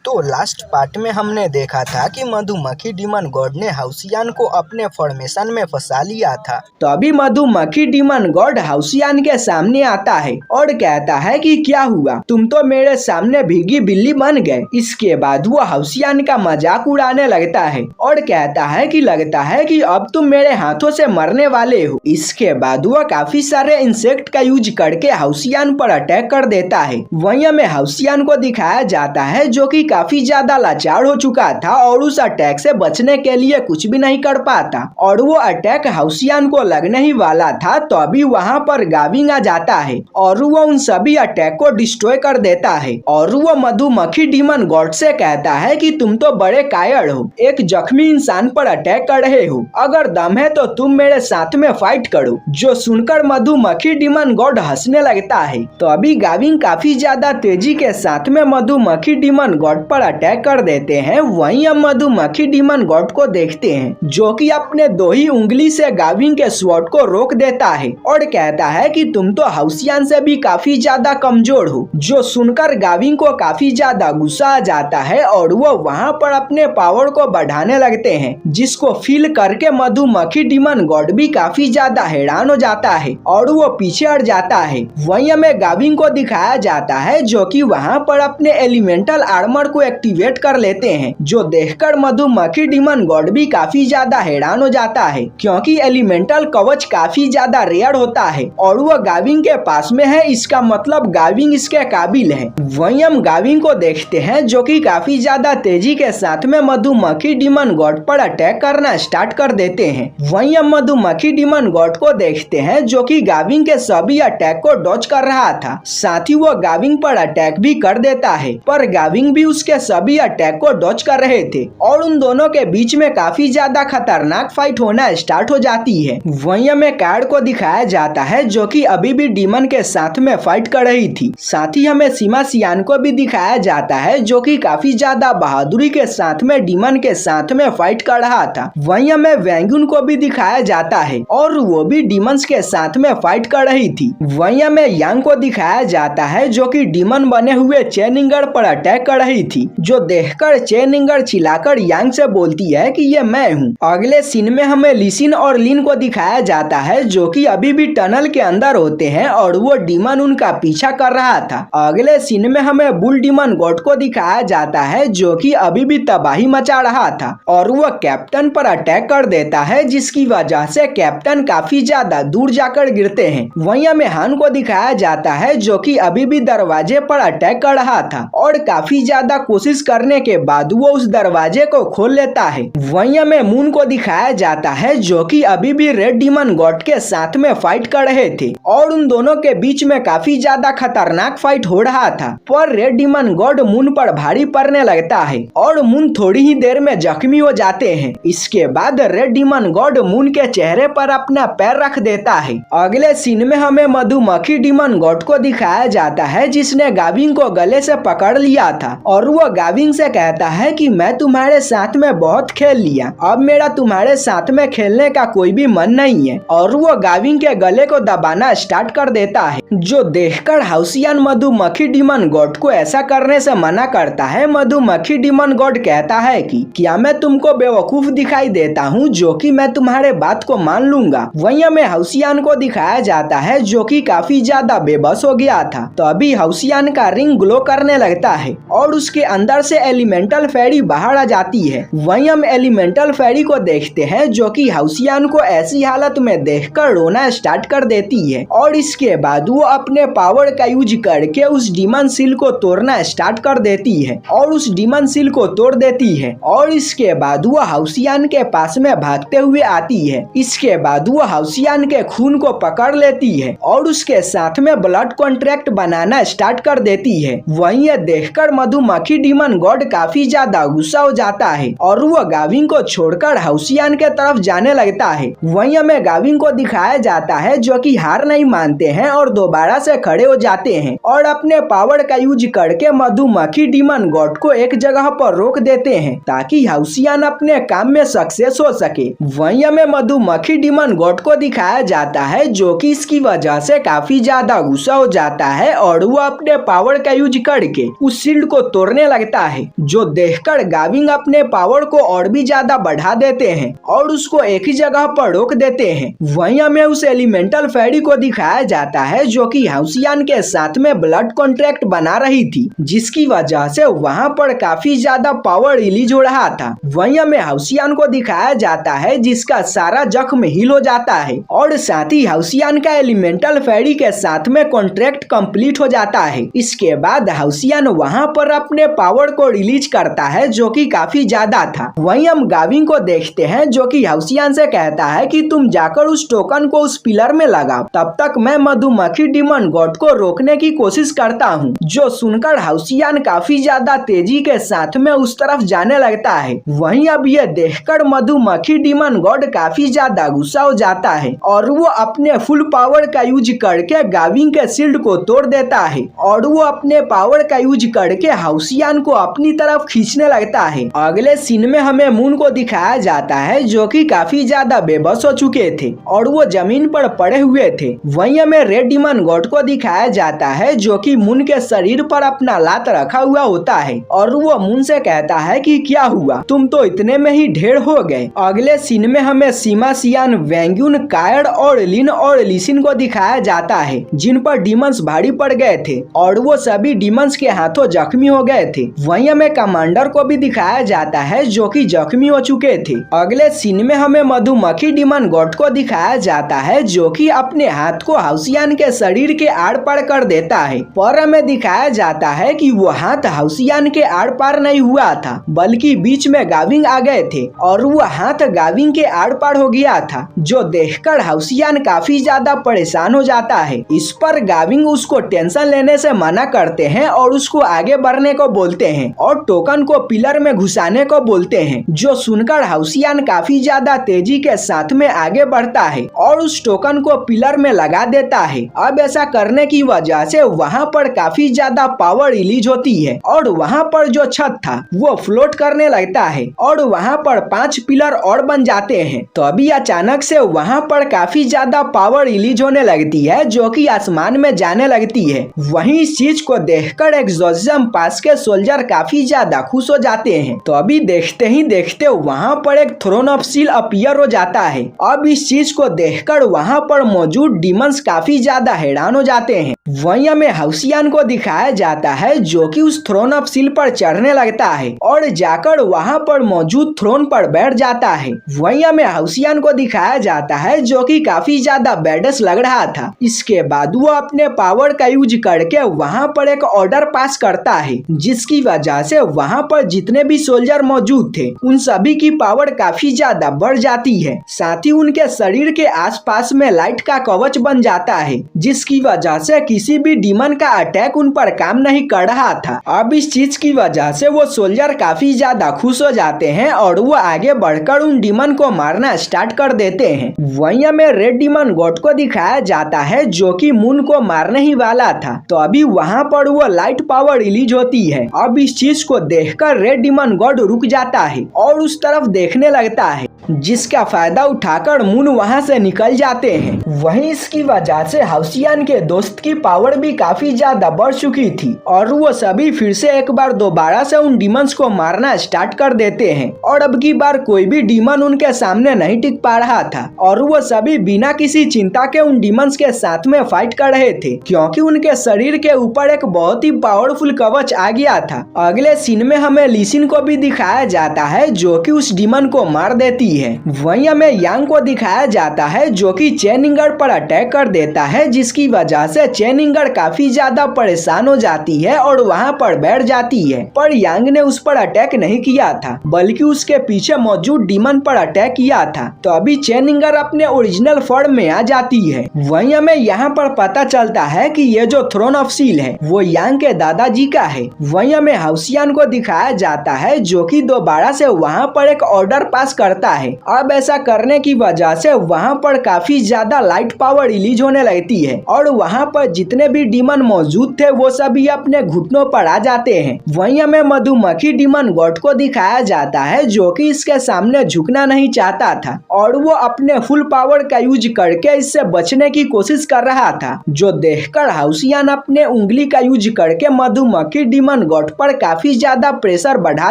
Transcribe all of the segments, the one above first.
तो last part में हमने देखा था कि मधुमक्खी डीमन गॉड ने हाउसियान को अपने फॉर्मेशन में फंसा लिया था। तो अभी मधुमक्खी डीमन गॉड हाउसियान के सामने आता है और कहता है कि क्या हुआ, तुम तो मेरे सामने भीगी बिल्ली बन गए। इसके बाद वो हाउसियान का मजाक उड़ाने लगता है और कहता है कि लगता है कि अब तुम मेरे हाथों से मरने वाले हो। इसके बाद वो काफी सारे इंसेक्ट का यूज करके हाउसियान पर अटैक कर देता है। वहीं हमें हाउसियान को दिखाया जाता है जो कि काफी ज्यादा लाचार हो चुका था और उस अटैक से बचने के लिए कुछ भी नहीं कर पाता और वो अटैक हाउसियान को लगने ही वाला था। तो अभी वहाँ पर गाविंग आ जाता है और वो उन सभी अटैक को डिस्ट्रॉय कर देता है और वो मधुमक्खी डीमन गॉड से कहता है कि तुम तो बड़े कायर हो, एक जख्मी इंसान पर अटैक कर रहे हो, अगर दम है तो तुम मेरे साथ में फाइट करो। जो सुनकर मधुमक्खी डीमन गॉड हंसने लगता है। तो अभी गाविंग काफी ज्यादा तेजी के साथ में मधुमक्खी डीमन गॉड पर अटैक कर देते हैं। वहीं हम मधुमक्खी डीमन गॉड को देखते हैं जो कि अपने दो ही उंगली से गाविंग के स्वॉर्ड को रोक देता है और कहता है कि तुम तो हाउसियान से भी काफी ज्यादा कमजोर हो। जो सुनकर गाविंग को काफी ज्यादा गुस्सा आ जाता है और वो वहाँ पर अपने पावर को बढ़ाने लगते हैं, जिसको फील करके मधुमक्खी डीमन गॉड भी काफी ज्यादा हैरान हो जाता है और वो पीछे हट जाता है। वहीं हमें गाविंग को दिखाया जाता है जो कि वहाँ पर अपने एलिमेंटल आर्मर को एक्टिवेट कर लेते हैं, जो देखकर मधुमक्खी डीमन गॉड भी काफी ज्यादा हैरान हो जाता है क्योंकि एलिमेंटल कवच काफी ज्यादा रेयर होता है और वो गाविंग के पास में है, इसका मतलब गाविंग इसके काबिल है। वहीं हम गाविंग को देखते हैं जो कि काफी ज्यादा तेजी के साथ में मधुमक्खी डीमन गॉड पर अटैक करना स्टार्ट कर देते हैं। वहीं हम मधुमक्खी डीमन गॉड को देखते हैं जो कि गाविंग के सभी अटैक को डॉज कर रहा था, साथ ही वो गाविंग पर अटैक भी कर देता है, पर गाविंग भी उसके सभी अटैक को डॉज कर रहे थे और उन दोनों के बीच में काफी ज्यादा खतरनाक फाइट होना स्टार्ट हो जाती है। वहीं हमें कार्ड को दिखाया जाता है जो कि अभी भी डीमन के साथ में फाइट कर रही थी। साथ ही हमें सीमा सियान को भी दिखाया जाता है जो कि काफी ज्यादा बहादुरी के साथ में डीमन के साथ में फाइट कर रहा था। वहीं हमें वैंगुन को भी दिखाया जाता है और वो भी डीमंस के साथ में फाइट कर रही थी। वहीं हमें यांग को दिखाया जाता है जो कि डीमन बने हुए चेनिंगर पर अटैक कर रही थी, जो देखकर चेनिंगर चिल्लाकर यांग से बोलती है कि ये मैं हूँ। अगले सीन में हमें लिसिन और लिन को दिखाया जाता है जो कि अभी भी टनल के अंदर होते हैं और वो डीमन उनका पीछा कर रहा था। अगले सीन में हमें बुल डीमन गॉड को दिखाया जाता है जो कि अभी भी तबाही मचा रहा था और वो कैप्टन पर अटैक कर देता है, जिसकी वजह से कैप्टन काफी ज्यादा दूर जाकर गिरते हैं। वहीं हमें हान को दिखाया जाता है जो कि अभी भी दरवाजे पर अटैक कर रहा था और काफी ज्यादा कोशिश करने के बाद वो उस दरवाजे को खोल लेता है। वहीं हमें मून को दिखाया जाता है जो कि अभी भी रेड डीमन गॉड के साथ में फाइट कर रहे थे और उन दोनों के बीच में काफी ज्यादा खतरनाक फाइट हो रहा था, पर रेड डीमन गॉड मून पर भारी पड़ने लगता है और मून थोड़ी ही देर में जख्मी हो जाते हैं। इसके बाद रेड डीमन गॉड मून के चेहरे पर अपना पैर रख देता है। अगले सीन में हमें मधुमक्खी डीमन गॉड को दिखाया जाता है जिसने गाविंग को गले से पकड़ लिया था और वो गाविंग से कहता है कि मैं तुम्हारे साथ में बहुत खेल लिया, अब मेरा तुम्हारे साथ में खेलने का कोई भी मन नहीं है, और वो गाविंग के गले को दबाना स्टार्ट कर देता है, जो देखकर हाउसियान मधुमक्खी डीमन गॉड को ऐसा करने से मना करता है। मधुमक्खी डीमन गॉड कहता है कि क्या मैं तुमको बेवकूफ दिखाई देता हूँ जो कि मैं तुम्हारे बात को मान लूंगा। वहीं हमें हाउसियान को दिखाया जाता है जो कि काफी ज्यादा बेबस हो गया था। तो अभी हाउसियान का रिंग ग्लो करने लगता है और उसके अंदर से एलिमेंटल फेरी बाहर आ जाती है। वहीं हम एलिमेंटल फेरी को देखते हैं जो कि हाउसियान को ऐसी हालत में देखकर रोना स्टार्ट कर देती है और इसके बाद वो अपने पावर का यूज करके उस डीमन सील को तोड़ना स्टार्ट कर देती है और उस डीमन सील को तोड़ देती है और इसके बाद वो हाउसियान के पास में भागते हुए आती है। इसके बाद वो हाउसियान के खून को पकड़ लेती है और उसके साथ में ब्लड कॉन्ट्रैक्ट बनाना स्टार्ट कर देती है। वहीं ये देखकर मधुमक्खी डीमन गॉड काफी ज्यादा गुस्सा हो जाता है और वो गाविंग को छोड़कर हाउसियान के तरफ जाने लगता है। वहीं हमें गाविंग को दिखाया जाता है जो कि हार नहीं मानते हैं और दोबारा से खड़े हो जाते हैं और अपने पावर का यूज करके मधुमक्खी डीमन गॉड को एक जगह पर रोक देते हैं ताकि हाउसियान अपने काम में सक्सेस हो सके। वहीं हमें मधुमक्खी डीमन गॉड को दिखाया जाता है जो कि इसकी वजह से काफी ज्यादा गुस्सा हो जाता है और वो अपने पावर का यूज करके उस शील्ड को तोड़ने तोड़ने लगता है, जो देखकर गाविंग अपने पावर को और भी ज्यादा बढ़ा देते हैं और उसको एक ही जगह पर रोक देते हैं। वहीं हमें उस एलिमेंटल फेरी को दिखाया जाता है जो कि हाउसियान के साथ में ब्लड कॉन्ट्रैक्ट बना रही थी, जिसकी वजह से वहां पर काफी ज्यादा पावर रिलीज हो रहा था। वहीं हमें हाउसियान को दिखाया जाता है जिसका सारा जख्म हील हो जाता है और साथ ही हाउसियान का एलिमेंटल फेरी के साथ में कॉन्ट्रैक्ट कंप्लीट हो जाता है। इसके बाद हाउसियान वहां पर अपने पावर को रिलीज करता है जो कि काफी ज्यादा था। वहीं हम गाविंग को देखते हैं जो कि हाउसियान से कहता है कि तुम जाकर उस टोकन को उस पिलर में लगाओ, तब तक मैं मधुमक्खी डीमन गॉड को रोकने की कोशिश करता हूँ। जो सुनकर हाउसियान काफी ज्यादा तेजी के साथ में उस तरफ जाने लगता है। वहीं अब ये देखकर मधुमक्खी डीमन गॉड काफी ज्यादा गुस्सा हो जाता है और वो अपने फुल पावर का यूज करके गाविंग के शील्ड को तोड़ देता है और वो अपने पावर का यूज करके हाउसियान को अपनी तरफ खींचने लगता है। अगले सीन में हमें मून को दिखाया जाता है जो कि काफी ज्यादा बेबस हो चुके थे और वो जमीन पर पड़े हुए थे। वहीं हमें रेड डीमन गॉड को दिखाया जाता है जो कि मून के शरीर पर अपना लात रखा हुआ होता है और वो मून से कहता है कि क्या हुआ, तुम तो इतने में ही ढेर हो गए। अगले सीन में हमें सीमा सियान, वेंग्यून, कायड और लिन और लिसिन को दिखाया जाता है जिन पर डीमंस भारी पड़ गए थे और वो सभी डीमंस के हाथों जख्मी हो गए थे। वहीं हमें कमांडर को भी दिखाया जाता है जो कि जख्मी हो चुके थे। अगले सीन में हमें मधुमक्खी डीमन गॉड को दिखाया जाता है जो कि अपने हाथ को हाउसियान के शरीर के आड़ पार कर देता है, पर हमें दिखाया जाता है कि वो हाथ हाउसियान के आड़ पार नहीं हुआ था बल्कि बीच में गाविंग आ गए थे और वो हाथ गाविंग के आड़ पार हो गया था, जो देखकर हाउसियान काफी ज्यादा परेशान हो जाता है। इस पर गाविंग उसको टेंशन लेने से मना करते हैं और उसको आगे बढ़ने को बोलते हैं और टोकन को पिलर में घुसाने को बोलते हैं, जो सुनकर हाउसियान काफी ज्यादा तेजी के साथ में आगे बढ़ता है और उस टोकन को पिलर में लगा देता है। अब ऐसा करने की वजह से वहाँ पर काफी ज्यादा पावर रिलीज होती है और वहाँ पर जो छत था वो फ्लोट करने लगता है और वहाँ पर 5 पिलर और बन जाते हैं। तो अभी अचानक से वहाँ पर काफी ज्यादा पावर रिलीज होने लगती है जो कि आसमान में जाने लगती है। वहीं इस चीज को देखकर एक्सोर्सिज्म पास के सोल्जर काफी ज्यादा खुश हो जाते हैं। तो अभी देखते ही देखते वहाँ पर एक थ्रोन ऑफ स्टील अपीयर हो जाता है। अब इस चीज को देखकर वहाँ पर मौजूद डीमंस काफी ज्यादा हैरान हो जाते हैं। वहीं हमें हाउसियान को दिखाया जाता है जो कि उस थ्रोन ऑफ स्टील पर चढ़ने लगता है और जाकर वहाँ पर मौजूद थ्रोन पर बैठ जाता है। वहीं हमें हाउसियान को दिखाया जाता है जो कि काफी ज्यादा बैडस लग रहा था। इसके बाद वो अपने पावर का यूज करके वहाँ पर एक ऑर्डर पास करता है जिसकी वजह से वहाँ पर जितने भी सोल्जर मौजूद थे उन सभी की पावर काफी ज्यादा बढ़ जाती है। साथ ही उनके शरीर के आसपास में लाइट का कवच बन जाता है जिसकी वजह से किसी भी डीमन का अटैक उन पर काम नहीं कर रहा था। अब इस चीज की वजह से वो सोल्जर काफी ज्यादा खुश हो जाते हैं और वो आगे बढ़कर उन डीमन को मारना स्टार्ट कर देते हैं। वहीं हमें रेड डीमन गॉड को दिखाया जाता है जो कि मून को मारने ही वाला था। तो अभी वहाँ पर वो लाइट पावर रिलीज होती है। अब इस चीज को देखकर रेड डीमन गॉड रुक जाता है और उस तरफ देखने लगता है, जिसका फायदा उठाकर मून वहां से निकल जाते हैं। वहीं इसकी वजह से हाउसियान के दोस्त की पावर भी काफी ज्यादा बढ़ चुकी थी और वो सभी फिर से एक बार दोबारा से उन डीमंस को मारना स्टार्ट कर देते हैं और अब की बार कोई भी डीमन उनके सामने नहीं टिक पा रहा था और वो सभी बिना किसी चिंता के उन डीमंस के साथ में फाइट कर रहे थे क्योंकि उनके शरीर के ऊपर एक बहुत ही पावरफुल कवच आ गया था। अगले सीन में हमें लिसिन को भी दिखाया जाता है जो कि उस डीमन को मार देती है। वहीं हमें यांग को दिखाया जाता है जो कि चेनिंगर पर अटैक कर देता है, जिसकी वजह से चेनिंगर काफी ज्यादा परेशान हो जाती है और वहां पर बैठ जाती है। पर यांग ने उस पर अटैक नहीं किया था बल्कि उसके पीछे मौजूद डीमन पर अटैक किया था। तो अभी चेनिंगर अपने ओरिजिनल फॉर्म में आ जाती है। वहीं हमें यहाँ पर पता चलता है कि ये जो थ्रोन ऑफ स्टील है वो यांग के दादाजी का है। वहीं हमें हाउसियान को दिखाया जाता है जो कि दोबारा से वहाँ पर एक ऑर्डर पास करता है है। अब ऐसा करने की वजह से वहाँ पर काफी ज्यादा लाइट पावर रिलीज होने लगती है और वहाँ पर जितने भी डीमन मौजूद थे वो सभी अपने घुटनों पर आ जाते हैं। वहीं हमें मधुमक्खी डीमन गॉड को दिखाया जाता है जो कि इसके सामने झुकना नहीं चाहता था और वो अपने फुल पावर का यूज करके इससे बचने की कोशिश कर रहा था, जो देखकर हाउसियान अपने उंगली का यूज करके मधुमक्खी डीमन गॉड पर काफी ज्यादा प्रेशर बढ़ा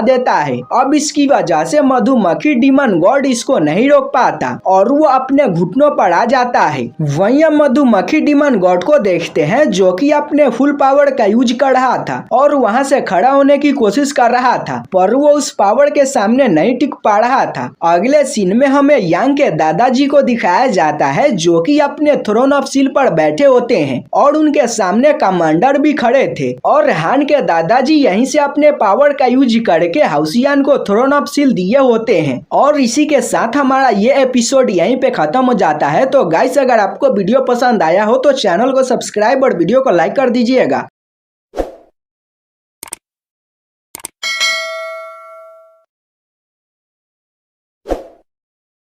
देता है। अब इसकी वजह से मधुमक्खी डीमन गॉड इसको नहीं रोक पाता और वो अपने घुटनों पर आ जाता है। वहीं हम मधुमक्खी डीमन गॉड को देखते हैं जो कि अपने फुल पावर का यूज कर रहा था और वहां से खड़ा होने की कोशिश कर रहा था, पर वो उस पावर के सामने नहीं टिक पा रहा था। अगले सीन में हमें यांग के दादाजी को दिखाया जाता है जो कि अपने थ्रोन ऑफ सील पर बैठे होते हैं और उनके सामने कमांडर भी खड़े थे और हान के दादाजी यहीं से अपने पावर का यूज करके हाउसियान को थ्रोन ऑफ सील दिए होते हैं। और इसी के साथ हमारा ये एपिसोड यहीं पे खत्म हो जाता है। तो गाइस, अगर आपको वीडियो पसंद आया हो तो चैनल को सब्सक्राइब और वीडियो को लाइक कर दीजिएगा।